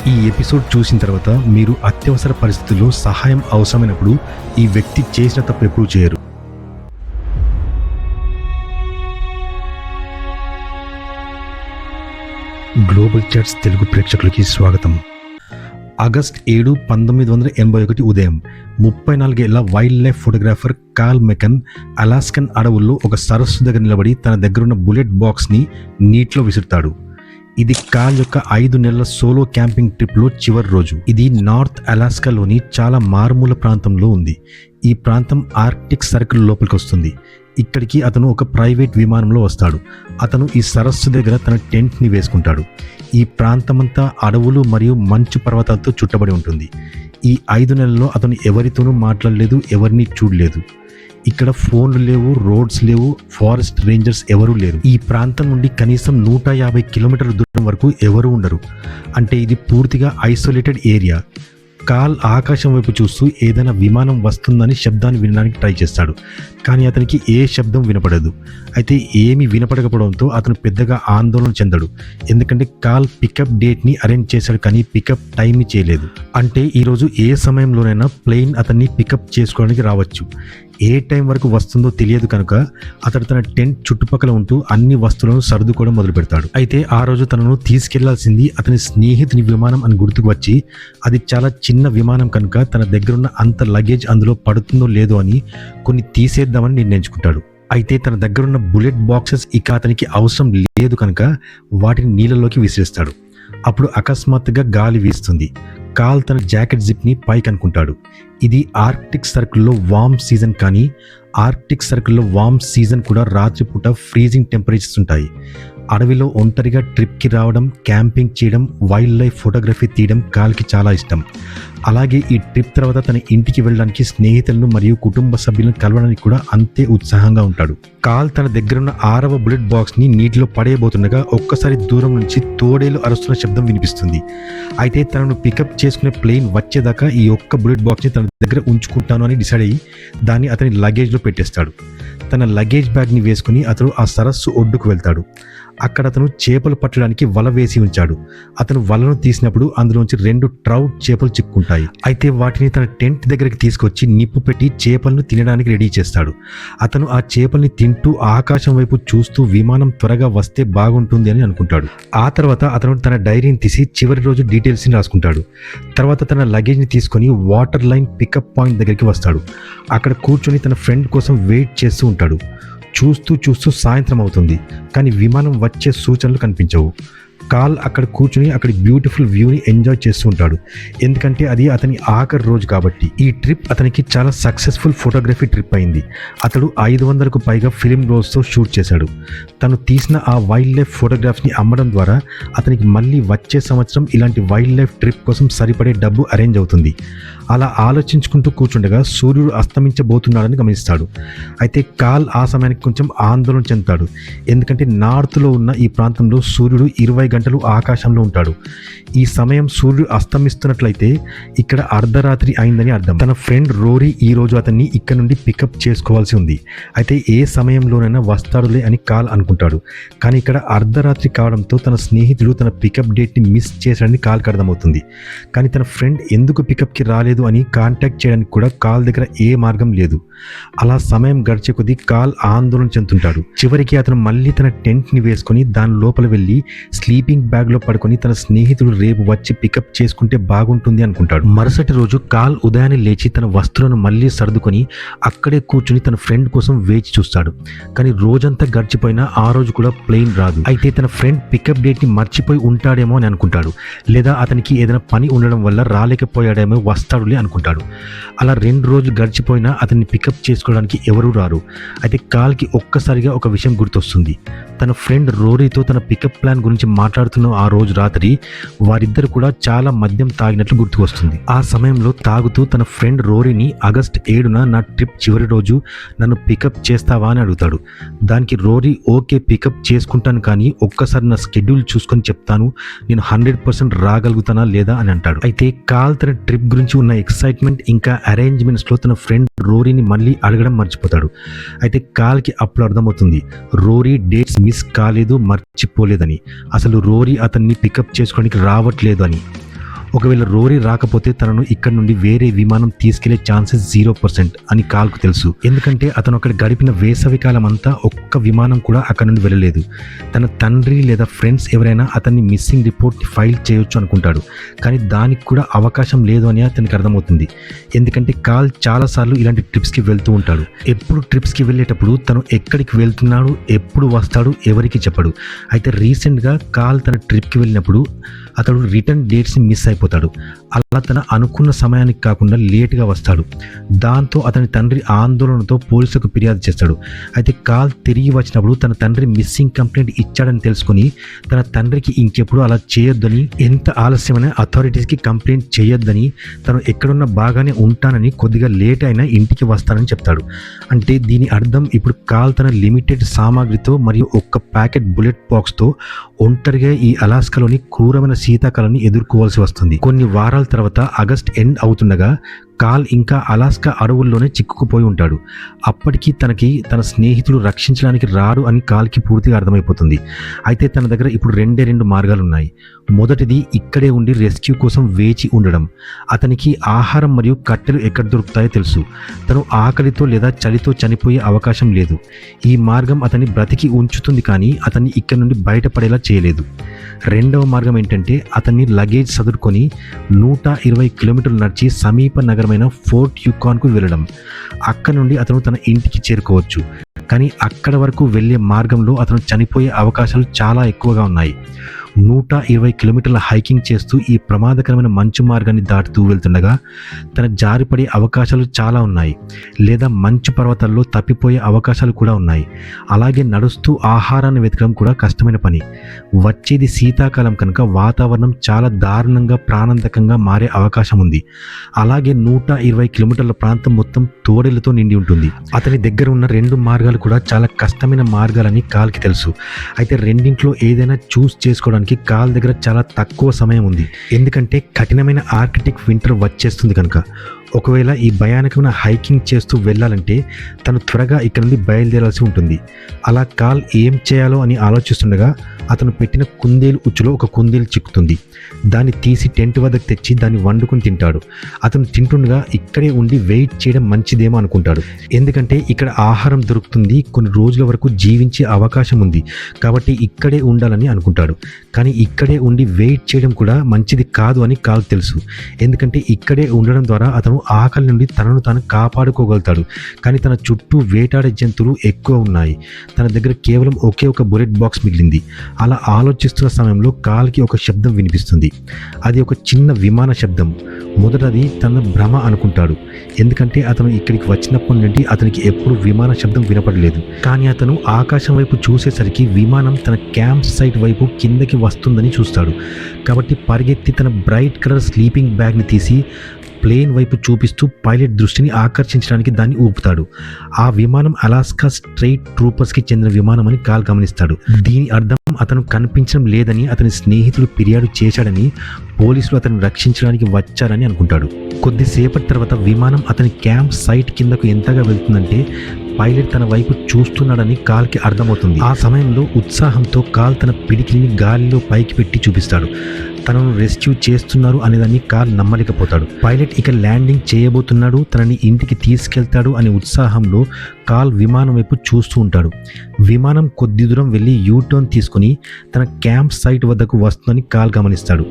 ఈ ఎపిసోడ్ చూసిన తర్వాత మీరు అత్యవసర పరిస్థితుల్లో సహాయం అవసరమైనప్పుడు ఈ వ్యక్తి చేసిన తప్పు ఎప్పుడూ చేయరు. గ్లోబల్ చాట్స్ తెలుగు ప్రేక్షకులకి స్వాగతం. ఆగస్ట్ 7, 1981 ఉదయం 34 ఏళ్ల wildlife photographer Carl McCunn Alaskan అడవుల్లో ఒక సరస్సు దగ్గర నిలబడి తన దగ్గరున్న బుల్లెట్ బాక్స్ని నీటిలో విసురుతాడు. ఇది కార్ల్ యొక్క 5 నెలల సోలో క్యాంపింగ్ ట్రిప్లో చివరి రోజు. ఇది నార్త్ అలాస్కాలోని చాలా మారుమూల ప్రాంతంలో ఉంది. ఈ ప్రాంతం ఆర్క్టిక్ సర్కిల్ లోపలికి వస్తుంది. ఇక్కడికి అతను ఒక ప్రైవేట్ విమానంలో వస్తాడు. అతను ఈ సరస్సు దగ్గర తన టెంట్ని వేసుకుంటాడు. ఈ ప్రాంతమంతా అడవులు మరియు మంచు పర్వతాలతో చుట్టబడి ఉంటుంది. ఈ 5 నెలల్లో అతను ఎవరితోనూ మాట్లాడలేదు, ఎవరిని చూడలేదు. ఇక్కడ ఫోన్లు లేవు, రోడ్స్ లేవు, ఫారెస్ట్ రేంజర్స్ ఎవరూ లేరు. ఈ ప్రాంతం నుండి కనీసం 150 కిలోమీటర్ల దూరం వరకు ఎవరూ ఉండరు. అంటే ఇది పూర్తిగా ఐసోలేటెడ్ ఏరియా. కార్ల్ ఆకాశం వైపు చూస్తూ ఏదైనా విమానం వస్తుందని శబ్దాన్ని వినడానికి ట్రై చేస్తాడు. కానీ అతనికి ఏ శబ్దం వినపడదు. అయితే ఏమీ వినపడకపోవడంతో అతను పెద్దగా ఆందోళన చెందడు. ఎందుకంటే కార్ల్ పికప్ డేట్ని అరేంజ్ చేశాడు, కానీ పికప్ టైంని చేయలేదు. అంటే ఈరోజు ఏ సమయంలోనైనా ప్లేన్ అతన్ని పికప్ చేసుకోవడానికి రావచ్చు. ఏ టైం వరకు వస్తుందో తెలియదు కనుక అతడు తన టెంట్ చుట్టుపక్కల ఉంటూ అన్ని వస్తువులను సర్దుకోవడం మొదలు పెడతాడు. అయితే ఆ రోజు తనను తీసుకెళ్లాల్సింది అతని స్నేహితుని విమానం అని గుర్తుకు వచ్చి అది చాలా చిన్న విమానం కనుక తన దగ్గరున్న అంత లగేజ్ అందులో పడుతుందో లేదో అని కొన్ని తీసేద్దామని నిర్ణయించుకుంటాడు. అయితే తన దగ్గరున్న బుల్లెట్ బాక్సెస్ ఇక అతనికి అవసరం లేదు కనుక వాటిని నీళ్ళలోకి విసిరేస్తాడు. అప్పుడు అకస్మాత్తుగా గాలి వీస్తుంది. కార్ల్ తన జాకెట్ జిప్ని పైకి అనుకుంటాడు. ఇది ఆర్క్టిక్ సర్కిల్లో వార్మ్ సీజన్, కానీ ఆర్క్టిక్ సర్కిల్లో వార్మ్ సీజన్ కూడా రాత్రిపూట ఫ్రీజింగ్ టెంపరేచర్స్ ఉంటాయి. అడవిలో ఒంటరిగా ట్రిప్కి రావడం, క్యాంపింగ్ చేయడం, వైల్డ్ లైఫ్ ఫోటోగ్రఫీ తీయడం కార్ల్కి చాలా ఇష్టం. అలాగే ఈ ట్రిప్ తర్వాత తన ఇంటికి వెళ్ళడానికి, స్నేహితులను మరియు కుటుంబ సభ్యులను కలవడానికి కూడా అంతే ఉత్సాహంగా ఉంటాడు. కార్ల్ తన దగ్గరున్న 6వ బుల్లెట్ బాక్స్ని నీటిలో పడేయబోతుండగా ఒక్కసారి దూరం నుంచి తోడేలు అరుస్తున్న శబ్దం వినిపిస్తుంది. అయితే తనను పికప్ చేసుకునే ప్లేన్ వచ్చేదాకా ఈ ఒక్క బుల్లెట్ బాక్స్ని తన దగ్గర ఉంచుకుంటాను అని డిసైడ్ అయ్యి దాన్ని అతని లగేజ్లో పెట్టేస్తాడు. తన లగేజ్ బ్యాగ్ని వేసుకుని అతను ఆ సరస్సు ఒడ్డుకు వెళ్తాడు. అక్కడ అతను చేపలు పట్టడానికి వల వేసి ఉంచాడు. అతను వలను తీసినప్పుడు అందులోంచి 2 ట్రౌట్ చేపలు చిక్కుంటాయి. అయితే వాటిని తన టెంట్ దగ్గరికి తీసుకొచ్చి నిప్పు పెట్టి చేపలను తినడానికి రెడీ చేస్తాడు. అతను ఆ చేపల్ని తింటూ ఆకాశం వైపు చూస్తూ విమానం త్వరగా వస్తే బాగుంటుంది అని అనుకుంటాడు. ఆ తర్వాత అతను తన డైరీని తీసి చివరి రోజు డీటెయిల్స్ని రాసుకుంటాడు. తర్వాత తన లగేజ్ని తీసుకొని వాటర్ లైన్ పికప్ పాయింట్ దగ్గరికి వస్తాడు. అక్కడ కూర్చొని తన ఫ్రెండ్ కోసం వెయిట్ చేస్తూ ఉంటాడు. చూస్తూ సాయంత్రం అవుతుంది, కానీ విమానం వచ్చే సూచనలు కనిపించవు. కార్ల్ అక్కడ కూర్చుని అక్కడి బ్యూటిఫుల్ వ్యూని ఎంజాయ్ చేస్తూ ఉంటాడు. ఎందుకంటే అది అతని ఆఖరి రోజు కాబట్టి. ఈ ట్రిప్ అతనికి చాలా సక్సెస్ఫుల్ ఫోటోగ్రఫీ ట్రిప్ అయింది. అతడు 500కు పైగా ఫిలిం రోల్స్తో షూట్ చేశాడు. తను తీసిన ఆ వైల్డ్ లైఫ్ ఫోటోగ్రాఫ్ని అమ్మడం ద్వారా అతనికి మళ్ళీ వచ్చే సంవత్సరం ఇలాంటి వైల్డ్ లైఫ్ ట్రిప్ కోసం సరిపడే డబ్బు అరేంజ్ అవుతుంది. అలా ఆలోచించుకుంటూ కూర్చుండగా సూర్యుడు అస్తమించబోతున్నాడని గమనిస్తాడు. అయితే కార్ల్ ఆ సమయానికి కొంచెం ఆందోళన చెందుతాడు. ఎందుకంటే నార్త్లో ఉన్న ఈ ప్రాంతంలో సూర్యుడు 20 గంటలు ఆకాశంలో ఉంటాడు. ఈ సమయం సూర్యుడు అస్తమిస్తున్నట్లయితే ఇక్కడ అర్ధరాత్రి అయిందని అర్థం. తన ఫ్రెండ్ రోరీ ఈ రోజు అతన్ని ఇక్కడ నుండి పికప్ చేసుకోవాల్సి ఉంది. అయితే ఏ సమయంలోనైనా వస్తాడులే అని కార్ల్ అనుకుంటాడు. కానీ ఇక్కడ అర్ధరాత్రి కావడంతో తన స్నేహితుడు తన పికప్ డేట్ని మిస్ చేశాడని కార్ల్కి అర్థమవుతుంది. కానీ తన ఫ్రెండ్ ఎందుకు పికప్కి రాలేదు అని కాంటాక్ట్ చేయడానికి కూడా కార్ల్ దగ్గర ఏ మార్గం లేదు. అలా సమయం గడిచే కొద్దీ కార్ల్ ఆందోళన చెందుతుంటాడు. చివరికి అతను మళ్ళీ తన టెంట్ని వేసుకొని దాని లోపల వెళ్ళి స్లీపింగ్ బ్యాగ్లో పడుకొని తన స్నేహితుడు రేపు వచ్చి పికప్ చేసుకుంటే బాగుంటుంది అనుకుంటాడు. మరుసటి రోజు కార్ల్ ఉదయాన్నే లేచి తన వస్తువులను మళ్ళీ సర్దుకొని అక్కడే కూర్చుని తన ఫ్రెండ్ కోసం వేచి చూస్తాడు. కానీ రోజంతా గడిచిపోయినా ఆ రోజు కూడా ప్లేన్ రాదు. అయితే తన ఫ్రెండ్ పికప్ డేట్ని మర్చిపోయి ఉంటాడేమో అని అనుకుంటాడు. లేదా అతనికి ఏదైనా పని ఉండడం వల్ల రాలేకపోయాడేమో, వస్తాడులే అనుకుంటాడు. అలా 2 రోజులు గడిచిపోయినా అతన్ని పికప్ చేసుకోవడానికి ఎవరూ రారు. అయితే కార్ల్కి ఒక్కసారిగా ఒక విషయం గుర్తొస్తుంది. తన ఫ్రెండ్ రోరీతో తన పికప్ ప్లాన్ గురించి మాట్లాడుతున్న ఆ రోజు రాత్రి వారిద్దరు కూడా చాలా మద్యం తాగినట్లు గుర్తుకు వస్తుంది. ఆ సమయంలో తాగుతూ తన ఫ్రెండ్ రోరీని ఆగస్ట్ 7న నా ట్రిప్ చివరి రోజు నన్ను పికప్ చేస్తావా అని అడుగుతాడు. దానికి రోరీ ఓకే పికప్ చేసుకుంటాను, కానీ ఒక్కసారి నా స్కెడ్యూల్ చూసుకొని చెప్తాను, నేను 100% రాగలుగుతానా లేదా అని అంటాడు. అయితే కార్ల్ తన ట్రిప్ గురించి ఉన్న ఎక్సైట్మెంట్ ఇంకా అరేంజ్మెంట్స్లో తన ఫ్రెండ్ రోరీని మళ్ళీ అడగడం మర్చిపోతాడు. అయితే కార్ల్కి అప్పుడు అర్థమవుతుంది రోరీ డేట్స్ మిస్ కాలేదు, మర్చిపోలేదని. అసలు రోరీ అతన్ని పికప్ చేసుకోవడానికి రావట్లేదు అని. ఒకవేళ రోరీ రాకపోతే తనను ఇక్కడ నుండి వేరే విమానం తీసుకెళ్లే ఛాన్సెస్ 0% అని కాల్కు తెలుసు. ఎందుకంటే అతను అక్కడ గడిపిన వేసవి కాలం అంతా ఒక్క విమానం కూడా అక్కడ నుండి వెళ్ళలేదు. తన తండ్రి లేదా ఫ్రెండ్స్ ఎవరైనా అతన్ని మిస్సింగ్ రిపోర్ట్ ఫైల్ చేయొచ్చు అనుకుంటాడు. కానీ దానికి కూడా అవకాశం లేదు అని అతనికి అర్థమవుతుంది. ఎందుకంటే కాల్ చాలాసార్లు ఇలాంటి ట్రిప్స్కి వెళ్తూ ఉంటాడు. ఎప్పుడు ట్రిప్స్కి వెళ్ళేటప్పుడు తను ఎక్కడికి వెళ్తున్నాడు, ఎప్పుడు వస్తాడు ఎవరికి చెప్పడు. అయితే రీసెంట్గా కాల్ తన ట్రిప్కి వెళ్ళినప్పుడు అతడు రిటర్న్ డేట్స్ని మిస్ అయిపోతాడు. అలా తన అనుకున్న సమయానికి కాకుండా లేట్గా వస్తాడు. దాంతో అతని తండ్రి ఆందోళనతో పోలీసులకు ఫిర్యాదు చేస్తాడు. అయితే కాల్ తిరిగి వచ్చినప్పుడు తన తండ్రి మిస్సింగ్ కంప్లైంట్ ఇచ్చాడని తెలుసుకుని తన తండ్రికి ఇంకెప్పుడు అలా చేయొద్దని, ఎంత ఆలస్యమైన అథారిటీస్కి కంప్లైంట్ చేయొద్దని, తను ఎక్కడున్నా బాగానే ఉంటానని, కొద్దిగా లేట్ అయినా ఇంటికి వస్తానని చెప్తాడు. అంటే దీని అర్థం ఇప్పుడు కాల్ తన లిమిటెడ్ సామాగ్రితో మరియు ఒక్క ప్యాకెట్ బుల్లెట్ బాక్స్తో ఒంటరిగా ఈ అలాస్కాలోని క్రూరమైన శీతాకాలాన్ని ఎదుర్కోవాల్సి వస్తుంది. కొన్ని వారాల తర్వాత ఆగస్ట్ ఎండ్ అవుతుండగా కాల్ ఇంకా అలాస్కా అడవుల్లోనే చిక్కుకుపోయి ఉంటాడు. అప్పటికి తనకి తన స్నేహితుడు రక్షించడానికి రాడు అని కాల్కి పూర్తిగా అర్థమైపోతుంది. అయితే తన దగ్గర ఇప్పుడు రెండు మార్గాలు ఉన్నాయి. మొదటిది ఇక్కడే ఉండి రెస్క్యూ కోసం వేచి ఉండడం. అతనికి ఆహారం మరియు కట్టెలు ఎక్కడ దొరుకుతాయో తెలుసు. తను ఆకలితో లేదా చలితో చనిపోయే అవకాశం లేదు. ఈ మార్గం అతన్ని బ్రతికి ఉంచుతుంది కానీ అతన్ని ఇక్కడ నుండి బయటపడేలా చేయలేదు. రెండవ మార్గం ఏంటంటే అతన్ని లగేజ్ సదురుకొని 120 కిలోమీటర్లు నడిచి సమీప నగరమైన ఫోర్ట్ యుకాన్కు వెళ్ళడం. అక్కడ నుండి అతను తన ఇంటికి చేరుకోవచ్చు. కానీ అక్కడ వరకు వెళ్ళే మార్గంలో అతను చనిపోయే అవకాశాలు చాలా ఎక్కువగా ఉన్నాయి. 120 కిలోమీటర్ల హైకింగ్ చేస్తూ ఈ ప్రమాదకరమైన మంచు మార్గాన్ని దాటుతూ వెళ్తుండగా తన జారిపడే అవకాశాలు చాలా ఉన్నాయి, లేదా మంచు పర్వతాల్లో తప్పిపోయే అవకాశాలు కూడా ఉన్నాయి. అలాగే నడుస్తూ ఆహారాన్ని వెతకడం కూడా కష్టమైన పని. వచ్చేది శీతాకాలం కనుక వాతావరణం చాలా దారుణంగా ప్రాణాంతకంగా మారే అవకాశం ఉంది. అలాగే 120 కిలోమీటర్ల ప్రాంతం మొత్తం తోడేళ్లతో నిండి ఉంటుంది. అతని దగ్గర ఉన్న 2 మార్గాలు కూడా చాలా కష్టమైన మార్గాలని కాల్కి తెలుసు. అయితే రెండింట్లో ఏదైనా చూస్ చేసుకోవడానికి కాల్ దగ్గర చాలా తక్కువ సమయం ఉంది. ఎందుకంటే కఠినమైన ఆర్కిటిక్ వింటర్ వచ్చేస్తుంది కనుక. ఒకవేళ ఈ భయానకమైన హైకింగ్ చేస్తూ వెళ్ళాలంటే తను త్వరగా ఇక్కడ నుండి బయలుదేరాల్సి ఉంటుంది. అలా కాల్ ఏం చేయాలో అని ఆలోచిస్తుండగా అతను పెట్టిన కుందేలు ఉచ్చులో ఒక కుందేలు చిక్కుతుంది. దాన్ని తీసి టెంట్ వద్దకు తెచ్చి దాన్ని వండుకుని తింటాడు. అతను తింటుండగా ఇక్కడే ఉండి వెయిట్ చేయడం మంచిదేమో అనుకుంటాడు. ఎందుకంటే ఇక్కడ ఆహారం దొరుకుతుంది, కొన్ని రోజుల వరకు జీవించే అవకాశం ఉంది కాబట్టి ఇక్కడే ఉండాలని అనుకుంటాడు. కానీ ఇక్కడే ఉండి వెయిట్ చేయడం కూడా మంచిది కాదు అని కాల్ తెలుసు. ఎందుకంటే ఇక్కడే ఉండడం ద్వారా అతను ఆకలి నుండి తనను తాను కాపాడుకోగలుగుతాడు. కానీ తన చుట్టూ వేటాడే జంతువులు ఎక్కువ ఉన్నాయి. తన దగ్గర కేవలం ఒకే ఒక బుల్లెట్ బాక్స్ మిగిలింది. అలా ఆలోచిస్తున్న సమయంలో కాల్కి ఒక శబ్దం వినిపిస్తుంది. అది ఒక చిన్న విమాన శబ్దం. మొదటది తన భ్రమ అనుకుంటాడు. ఎందుకంటే అతను ఇక్కడికి వచ్చినప్పటి నుండి అతనికి ఎప్పుడు విమాన శబ్దం వినపడలేదు. కానీ అతను ఆకాశం వైపు చూసేసరికి విమానం తన క్యాంప్ సైట్ వైపు కిందకి వస్తుందని చూస్తాడు. కాబట్టి పరిగెత్తి తన బ్రైట్ కలర్ స్లీపింగ్ బ్యాగ్ని తీసి ప్లేన్ వైపు చూపిస్తూ పైలట్ దృష్టిని ఆకర్షించడానికి దాన్ని ఊపుతాడు. ఆ విమానం అలాస్కా స్ట్రైట్ ట్రూపర్స్కి చెందిన విమానం అని కాల్ గమనిస్తాడు. దీని అర్థం అతను కనిపించడం లేదని, అతని స్నేహితులు ఫిర్యాదు చేశాడని, పోలీసులు అతను రక్షించడానికి వచ్చారని అనుకుంటాడు. కొద్దిసేపటి తర్వాత విమానం అతని క్యాంప్ సైట్ కిందకు ఎంతగా వెళ్తుందంటే పైలట్ తన వైపు చూస్తున్నాడని కాల్కి అర్థమవుతుంది. ఆ సమయంలో ఉత్సాహంతో కాల్ తన పిడికిలిని గాలిలో పైకి పెట్టి చూపిస్తాడు. తనను రెస్క్యూ చేస్తున్నారు అనేదాన్ని కాల్ నమ్మలేకపోతాడు. పైలట్ ఇక ల్యాండింగ్ చేయబోతున్నాడు, తనని ఇంటికి తీసుకెళ్తాడు అనే ఉత్సాహంలో కాల్ విమానం వైపు చూస్తూ ఉంటాడు. విమానం కొద్ది దూరం వెళ్ళి యూటర్న్ తీసుకుని తన క్యాంప్ సైట్ వద్దకు వస్తుందని కాల్ గమనిస్తాడు.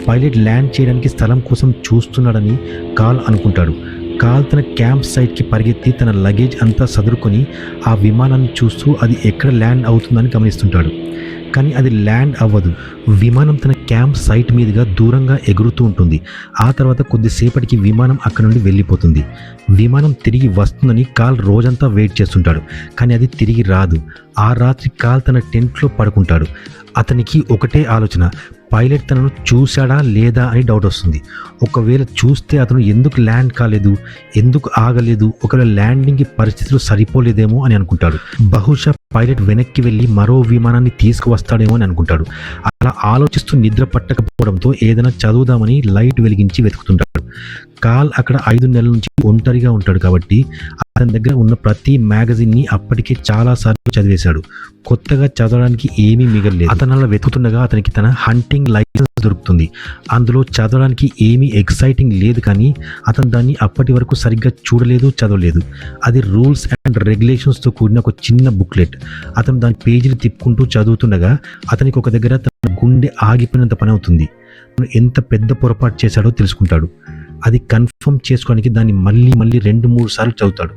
పైలట్ ల్యాండ్ చేయడానికి స్థలం కోసం చూస్తున్నాడని కాల్ అనుకుంటాడు. కాల్ తన క్యాంప్ సైట్కి పరిగెత్తి తన లగేజ్ అంతా సదురుకొని ఆ విమానాన్ని చూస్తూ అది ఎక్కడ ల్యాండ్ అవుతుందని గమనిస్తుంటాడు. కానీ అది ల్యాండ్ అవ్వదు. విమానం తన క్యాంప్ సైట్ మీదుగా దూరంగా ఎగురుతూ ఉంటుంది. ఆ తర్వాత కొద్దిసేపటికి విమానం అక్కడ నుండి వెళ్ళిపోతుంది. విమానం తిరిగి వస్తుందని కాల్ రోజంతా వెయిట్ చేస్తుంటాడు, కానీ అది తిరిగి రాదు. ఆ రాత్రి కాల్ తన టెంట్లో పడుకుంటాడు. అతనికి ఒకటే ఆలోచన, పైలట్ తనను చూశాడా లేదా అని డౌట్ వస్తుంది. ఒకవేళ చూస్తే అతను ఎందుకు ల్యాండ్ కాలేదు, ఎందుకు ఆగలేదు, ఒకవేళ ల్యాండింగ్కి పరిస్థితులు సరిపోలేదేమో అని అనుకుంటాడు. బహుశా పైలట్ వెనక్కి వెళ్ళి మరో విమానాన్ని తీసుకువస్తాడేమో అని అనుకుంటాడు. అలా ఆలోచిస్తూ నిద్ర పట్టకపోవడంతో ఏదైనా చదువుదామని లైట్ వెలిగించి వెతుకుతుంటాడు. కాల్ అక్కడ 5 నెలల నుంచి ఒంటరిగా ఉంటాడు కాబట్టి అతని దగ్గర ఉన్న ప్రతి మ్యాగజైన్ని అప్పటికే చాలాసార్లు చదివేశాడు. కొత్తగా చదవడానికి ఏమీ మిగలలేదు. అతను అలా వెతుకుతుండగా అతనికి తన హంటింగ్ లైసెన్స్ దొరుకుతుంది. అందులో చదవడానికి ఏమీ ఎక్సైటింగ్ లేదు, కానీ అతను దాన్ని అప్పటి వరకు సరిగ్గా చూడలేదు, చదవలేదు. అది రూల్స్ అండ్ రెగ్యులేషన్స్తో కూడిన ఒక చిన్న బుక్లెట్. అతను దాని పేజీలు తిప్పుకుంటూ చదువుతుండగా అతనికి ఒక దగ్గర తన గుండె ఆగిపోయినంత పని అవుతుంది. ఎంత పెద్ద పొరపాటు చేశాడో తెలుసుకుంటాడు. అది కన్ఫర్మ్ చేసుకోవడానికి దాన్ని మళ్ళీ 2-3 సార్లు చదువుతాడు.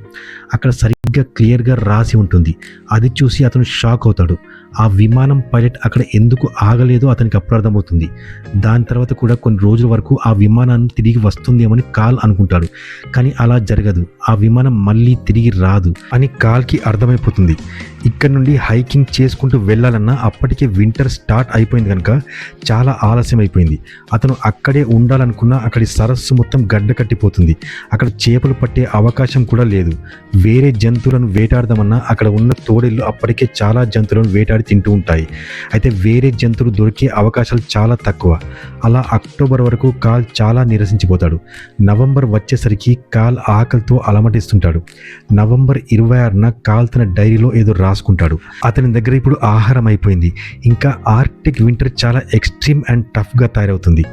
అక్కడ సరిగ్గా క్లియర్గా రాసి ఉంటుంది. అది చూసి అతను షాక్ అవుతాడు. ఆ విమానం పైలట్ అక్కడ ఎందుకు ఆగలేదో అతనికి అప్పుడు అర్థమవుతుంది. దాని తర్వాత కూడా కొన్ని రోజుల వరకు ఆ విమానాన్ని తిరిగి వస్తుందేమని కాల్ అనుకుంటాడు, కానీ అలా జరగదు. ఆ విమానం మళ్ళీ తిరిగి రాదు అని కాల్కి అర్థమైపోతుంది. ఇక్కడ నుండి హైకింగ్ చేసుకుంటూ వెళ్ళాలన్నా అప్పటికే వింటర్ స్టార్ట్ అయిపోయింది కనుక చాలా ఆలస్యం అయిపోయింది. అతను అక్కడే ఉండాలనుకున్నా అక్కడి సరస్సు మొత్తం గడ్డ కట్టిపోతుంది. అక్కడ చేపలు పట్టే అవకాశం కూడా లేదు. వేరే జంతువులను వేటాడదామన్నా అక్కడ ఉన్న తోడేళ్ళు అప్పటికే చాలా జంతువులను వేటాడి తింటూ ఉంటాయి. అయితే వేరే జంతువులు దొరికే అవకాశాలు చాలా తక్కువ. అలా అక్టోబర్ వరకు కాల్ చాలా నిరసించిపోతాడు. నవంబర్ వచ్చేసరికి కాల్ ఆకలితో అలమటిస్తుంటాడు. నవంబర్ 26న కాల్ తన డైరీలో ఏదో రాసుకుంటాడు. అతని దగ్గర ఇప్పుడు ఆహారం అయిపోయింది. ఇంకా ఆర్క్టిక్ వింటర్ చాలా ఎక్స్ట్రీమ్ అండ్ టఫ్గా తయారవుతుంది.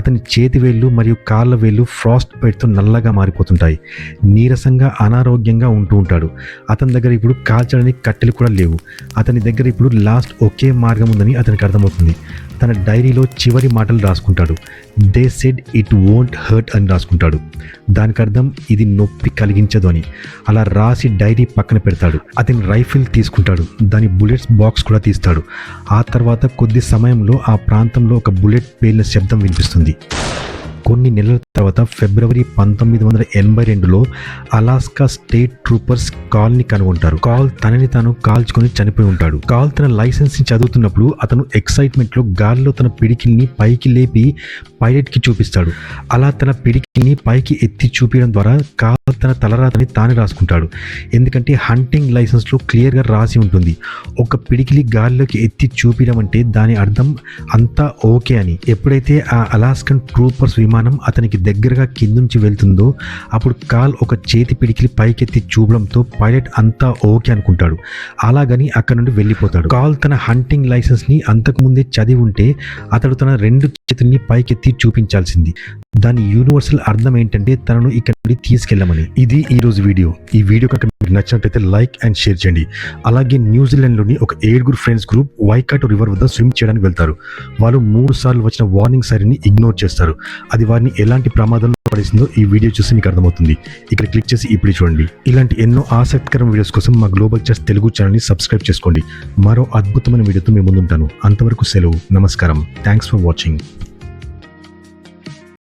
అతని చేతి వేళ్ళు మరియు కాళ్ళ వేళ్ళు ఫ్రాస్ట్ బైట్తో నల్లగా మారిపోతుంటాయి. నీరసంగా అనారోగ్యంగా ఉంటూ ఉంటాడు. అతని దగ్గర ఇప్పుడు కాల్చడానికి కట్టెలు కూడా లేవు. అతని దగ్గర ఇప్పుడు లాస్ట్ ఒకే మార్గం ఉందని అతనికి అర్థమవుతుంది. తన డైరీలో చివరి మాటలు రాసుకుంటాడు. They said it won't hurt అని రాసుకుంటాడు. దానికి అర్థం ఇది నొప్పి కలిగించదు అని. అలా రాసి డైరీ పక్కన పెడతాడు. అతని రైఫిల్ తీసుకుంటాడు. దాని బుల్లెట్స్ బాక్స్ కూడా తీస్తాడు. ఆ తర్వాత కొద్ది సమయంలో ఆ ప్రాంతంలో ఒక బుల్లెట్ పేలిన శబ్దం వినిపిస్తుంది. కొన్ని నెలల తర్వాత ఫిబ్రవరి 1982లో అలాస్కా స్టేట్ ట్రూపర్స్ కాల్ని కనుగొంటారు. కాల్ తనని తాను కాల్చుకొని చనిపోయి ఉంటాడు. కాల్ తన లైసెన్స్ ని చదువుతున్నప్పుడు అతను ఎక్సైట్మెంట్లో గాల్లో తన పిడికిల్ని పైకి లేపి పైలట్కి చూపిస్తాడు. అలా తన పిడికిల్ని పైకి ఎత్తి చూపించడం ద్వారా కాల్ తన తలరాతని తానే రాసుకుంటాడు. ఎందుకంటే హంటింగ్ లైసెన్స్లో క్లియర్గా రాసి ఉంటుంది, ఒక పిడికిలి గాల్లోకి ఎత్తి చూపించడం అంటే దాని అర్థం అంతా ఓకే అని. ఎప్పుడైతే ఆ అలాస్కన్ ట్రూపర్స్ విమానం అతనికి దగ్గరగా కింద నుంచి వెళ్తుందో అప్పుడు కాల్ ఒక చేతి పిడికిలి పైకెత్తి చూపడంతో పైలట్ అంతా ఓకే అనుకుంటాడు. అలాగని అక్కడ నుండి వెళ్ళిపోతాడు. కాల్ తన హంటింగ్ లైసెన్స్ ని అంతకుముందే చదివి ఉంటే అతడు తన 2 చేతుల్ని పైకెత్తి చూపించాల్సింది. దాని యూనివర్సల్ అర్థం ఏంటంటే తనను ఇక్కడ నుండి తీసుకెళ్ళమని. ఇది ఈ రోజు వీడియో. ఈ వీడియో కనుక మీకు నచ్చినట్లయితే లైక్ అండ్ షేర్ చేయండి. అలాగే న్యూజిలాండ్లోని ఒక 7 ఫ్రెండ్స్ గ్రూప్ వైకాటో రివర్ వద్ద స్విమ్ చేయడానికి వెళ్తారు. వాళ్ళు 3 సార్లు వచ్చిన వార్నింగ్ సైరన్ని ఇగ్నోర్ చేస్తారు. అది వారిని ఎలాంటి ప్రమాదంలో పడేసిందో ఈ వీడియో చూసి మీకు అర్థమవుతుంది. ఇక్కడ క్లిక్ చేసి ఇప్పుడు చూడండి. ఇలాంటి ఎన్నో ఆసక్తికర వీడియోస్ కోసం మా గ్లోబల్ చెస్ తెలుగు ఛానల్ని సబ్స్క్రైబ్ చేసుకోండి. మరో అద్భుతమైన వీడియోతో మేము ముందుంటాను. అంతవరకు సెలవు. నమస్కారం. Thanks for watching.